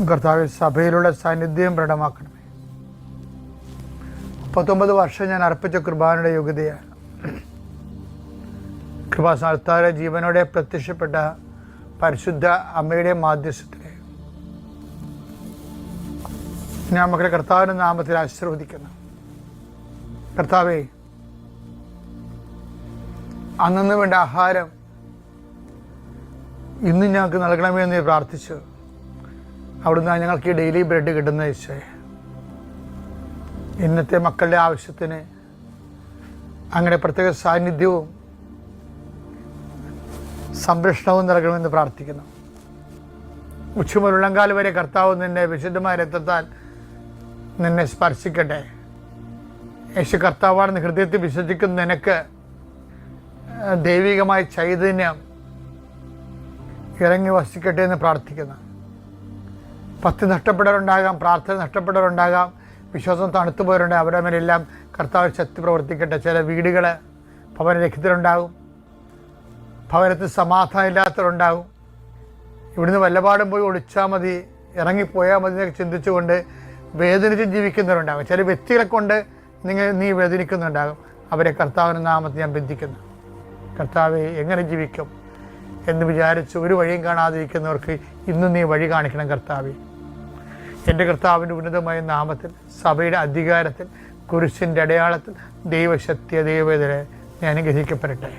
കർത്താവ് സഭയിലുള്ള സാന്നിധ്യം പ്രകടമാക്കണമേ. 39 വർഷം ഞാൻ അർപ്പിച്ച കൃപാനയുടെ യോഗ്യതയാണ്. കൃപാസ്ഥാനത്താരെ ജീവനോടെ പ്രത്യക്ഷപ്പെട്ട പരിശുദ്ധ അമ്മയുടെ മാധ്യസ്ഥത്തിലെ ഞാൻ മക്കളെ കർത്താവിൻ്റെ നാമത്തിൽ ആശീർവദിക്കുന്നു. കർത്താവേ, അന്നു വേണ്ട ആഹാരം ഇന്ന് ഞങ്ങൾക്ക് നൽകണമെന്ന് പ്രാർത്ഥിച്ചു. അവിടുന്ന് ഞങ്ങൾക്ക് ഈ ഡെയിലി ബ്രെഡ് കിട്ടുന്ന ഈശോയെ, ഇന്നത്തെ മക്കളുടെ ആവശ്യത്തിന് അങ്ങനെ പ്രത്യേക സാന്നിധ്യവും സംരക്ഷണവും നൽകണമെന്ന് പ്രാർത്ഥിക്കുന്നു. ഉച്ചമുരുള്ളങ്കാൽ വരെ കർത്താവ് നിന്നെ വിശുദ്ധമായ രക്തത്താൽ നിന്നെ സ്പർശിക്കട്ടെ. യേശു കർത്താവാണെന്ന് ഹൃദയത്തിൽ വിശ്വസിക്കുന്ന നിനക്ക് ദൈവികമായ ചൈതന്യം ഇറങ്ങി വസിക്കട്ടെ എന്ന് പ്രാർത്ഥിക്കുന്നു. ഭക്തി നഷ്ടപ്പെട്ടവരുണ്ടാകാം, പ്രാർത്ഥന നഷ്ടപ്പെട്ടവരുണ്ടാകാം, വിശ്വാസം തണുത്തുപോയവരുണ്ടാകും. അവരുടെ മേലെല്ലാം കർത്താവ് ശക്തി പ്രവർത്തിക്കട്ടെ. ചില വീടുകൾ ഭവനരഹിതരുണ്ടാകും, ഭവനത്തിൽ സമാധാനം ഇല്ലാത്തവരുണ്ടാകും. ഇവിടുന്ന് വല്ലപാടും പോയി ഒളിച്ചാൽ മതി, ഇറങ്ങിപ്പോയാൽ മതി എന്നൊക്കെ ചിന്തിച്ചുകൊണ്ട് വേദനിച്ച് ജീവിക്കുന്നവരുണ്ടാകും. ചില വ്യക്തികളെ കൊണ്ട് നീ വേദനിക്കുന്നുണ്ടാകും. അവരെ കർത്താവിൻ്റെ നാമത്തിൽ ഞാൻ ബന്ധിക്കുന്നു. കർത്താവെ, എങ്ങനെ ജീവിക്കും എന്ന് വിചാരിച്ച് ഒരു വഴിയും കാണാതിരിക്കുന്നവർക്ക് ഇന്ന് നീ വഴി കാണിക്കണം കർത്താവെ. എൻ്റെ കർത്താവിൻ്റെ ഉന്നതമായ നാമത്തിൽ, സഭയുടെ അധികാരത്തിൽ, കുരിശിൻ്റെ അടയാളത്തിൽ, ദൈവശക്തിയ ദൈവവേദന ഞാൻ അനുഗ്രഹിക്കപ്പെടട്ടെ.